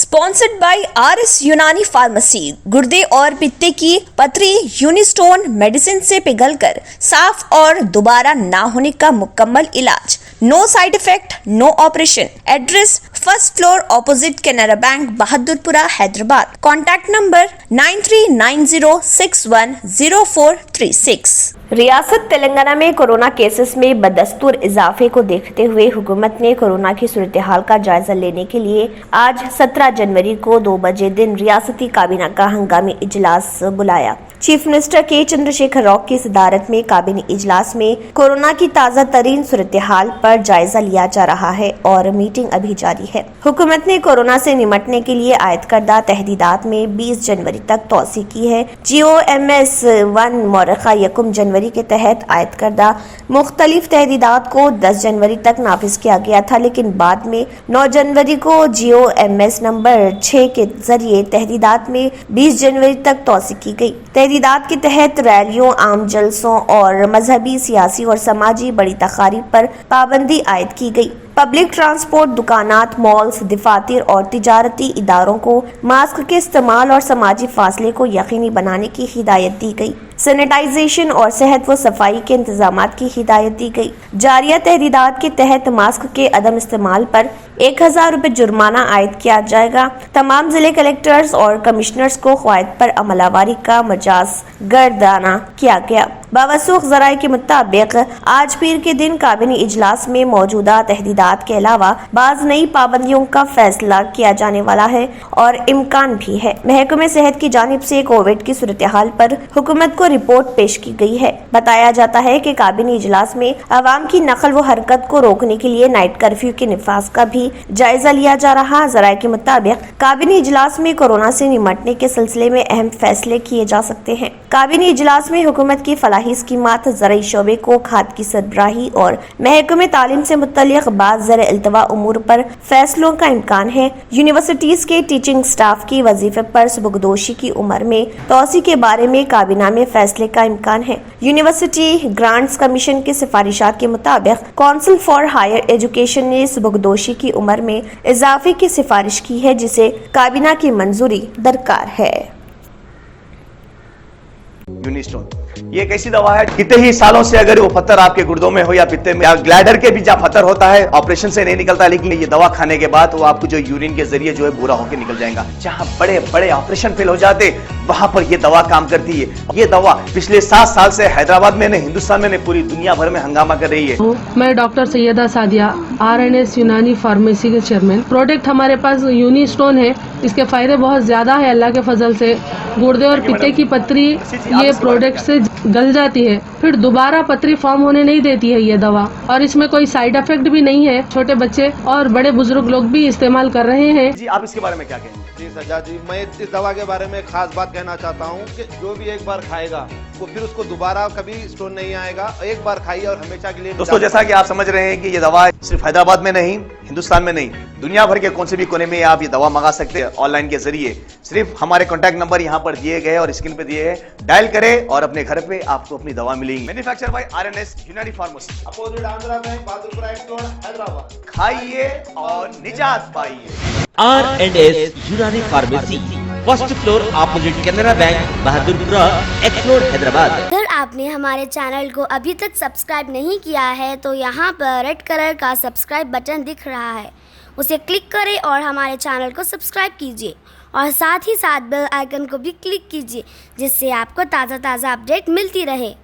Sponsored by RS यूनानी pharmacy. गुर्दे और पित्ते की पथरी यूनिस्टोन मेडिसिन से पिघलकर साफ और दोबारा ना होने का मुकम्मल इलाज। No side effect, no operation. Address first floor opposite Canara bank, Bahadurpura, Hyderabad. Contact number 9390610436। रियासत तेलंगाना में कोरोना केसेस में बदस्तूर इजाफे को देखते हुए हुकूमत ने कोरोना की सूरत हाल का जायजा लेने के लिए आज 17 जनवरी को 2 बजे दिन रियासती काबीना का हंगामी इजलास बुलाया। चीफ मिनिस्टर के चंद्रशेखर राव की सदारत में काबीना इजलास में कोरोना की ताज़ा तरीन सूरत हाल पर जायजा लिया जा रहा है और मीटिंग अभी जारी है। हुकूमत ने कोरोना से निमटने के लिए आयद करदा तहदीदात में 20 जनवरी तक तोसी की है। GOMS 1 मौरखा 1 जनवरी के तहत आयद करदा मुख्तलिफ तहदीदात को 10 जनवरी तक नाफिज किया गया था, लेकिन बाद में 9 जनवरी को GOMS नंबर 6 के जरिए तहदीदात में 20 जनवरी तक तोसी की गई। तहदीदात के तहत रैलियों, आम जलसों और मजहबी, सियासी और समाजी बड़ी तकारीब पर पाबंदी आयद की गई। पब्लिक ट्रांसपोर्ट, दुकानात, मॉल्स, दफातर और तिजारती इदारों को मास्क के इस्तेमाल और समाजी फासले को यकीनी बनाने की हिदायत दी गई। सैनिटाइजेशन और सेहत व सफाई के इंतजामात की हिदायत दी गई। जारिया तहदीदात के तहत मास्क के अदम इस्तेमाल पर 1000 रुपए जुर्माना आयद किया जाएगा। तमाम जिले कलेक्टर्स और कमिश्नर्स को क़वायद पर अमलावारी का मजाज गर्दाना किया गया। बावसूख ज़राए के मुताबिक आज पीर के दिन काबीना इजलास में मौजूदा तहदीदात के अलावा बाज़ नई पाबंदियों का फैसला किया जाने वाला है और इम्कान भी है। महकमे सेहत की जानिब से कोविड की सूरत हाल पर हुकूमत को रिपोर्ट पेश की गई है। बताया जाता है कि काबीना इजलास में अवाम की नकल व हरकत को रोकने के लिए नाइट कर्फ्यू के निफाज का भी जायजा लिया जा रहा। ज़राए के मुताबिक काबीना इजलास में कोरोना से निमटने के सिलसिले में अहम फैसले किए जा सकते हैं। काबीना इजलास में हुकूमत की फलाही स्कीमात, ज़राई शोबे को खाद की सरबराही और महकमे तालीम से मुतल्लिक़ बाज़ ज़र इल्तवा उमूर पर फैसलों का इम्कान है। यूनिवर्सिटीज के टीचिंग स्टाफ की वजीफे पर सुबकदोशी की उम्र में तोसी के बारे में काबीना में फैसले का इम्कान है। यूनिवर्सिटी ग्रांट्स कमीशन की सिफारिशात के मुताबिक काउंसिल फॉर हायर एजुकेशन ने सुबकदोशी की उम्र में इजाफे की सिफारिश की है, जिसे काबीना की मंजूरी दरकार है। यूनिस्टोन ये एक ऐसी दवा है, कितने ही सालों से अगर वो पत्थर आपके गुर्दों में हो या पित्ते में या ग्लैडर के भी जहाँ पत्थर होता है, ऑपरेशन से नहीं निकलता, लेकिन ये दवा खाने के बाद वो आपको जो यूरिन के जरिए जो है पूरा होकर निकल जाएगा। जहाँ बड़े बड़े ऑपरेशन फेल हो जाते वहां पर ये दवा काम करती है। ये दवा पिछले 7 साल से हैदराबाद में नहीं, हिंदुस्तान में नहीं, पूरी दुनिया भर में हंगामा कर रही है। मैं डॉक्टर सैयदा सादिया, RNS यूनानी फार्मेसी के चेयरमैन। प्रोडक्ट हमारे पास यूनिस्टोन है, इसके फायदे बहुत ज्यादा है। अल्लाह के फजल से गुर्दे और पित्ते की पथरी ये प्रोडक्ट से गल जाती है, फिर दोबारा पथरी फॉर्म होने नहीं देती है ये दवा, और इसमें कोई साइड इफेक्ट भी नहीं है। छोटे बच्चे और बड़े बुजुर्ग लोग भी इस्तेमाल कर रहे हैं। जी आप इसके बारे में क्या कहेंगे? जी सज्जाद जी, मैं इस दवा के बारे में खास बात कहना चाहता हूँ कि जो भी एक बार खाएगा वो फिर उसको दोबारा कभी स्टोन नहीं आएगा। एक बार खाइए और हमेशा के लिए। दोस्तों जैसा कि आप समझ रहे हैं कि ये दवा सिर्फ हैदराबाद में नहीं, हिंदुस्तान में नहीं, दुनिया भर के कौन से भी कोने में आप ये दवा मंगा सकते हैं ऑनलाइन के जरिए। सिर्फ हमारे कॉन्टैक्ट नंबर यहाँ पर दिए गए और स्क्रीन पे दिए हैं, डायल करें और अपने घर पे आपको अपनी दवा मिलेगी। मैन्युफैक्चर बाय RNS यूनानी pharmacy, opposite Andhra bank, Bahadurpura explore, Hyderabad. खाइए और निजात पाइए। RNS यूनानी pharmacy, first floor opposite Canara bank, Bahadurpura explore, Hyderabad. अगर आपने हमारे चैनल को अभी तक सब्सक्राइब नहीं किया है तो यहाँ पर रेड कलर का सब्सक्राइब बटन दिख रहा है, उसे क्लिक करें और हमारे चैनल को सब्सक्राइब कीजिए और साथ ही साथ बेल आइकन को भी क्लिक कीजिए, जिससे आपको ताज़ा अपडेट मिलती रहे।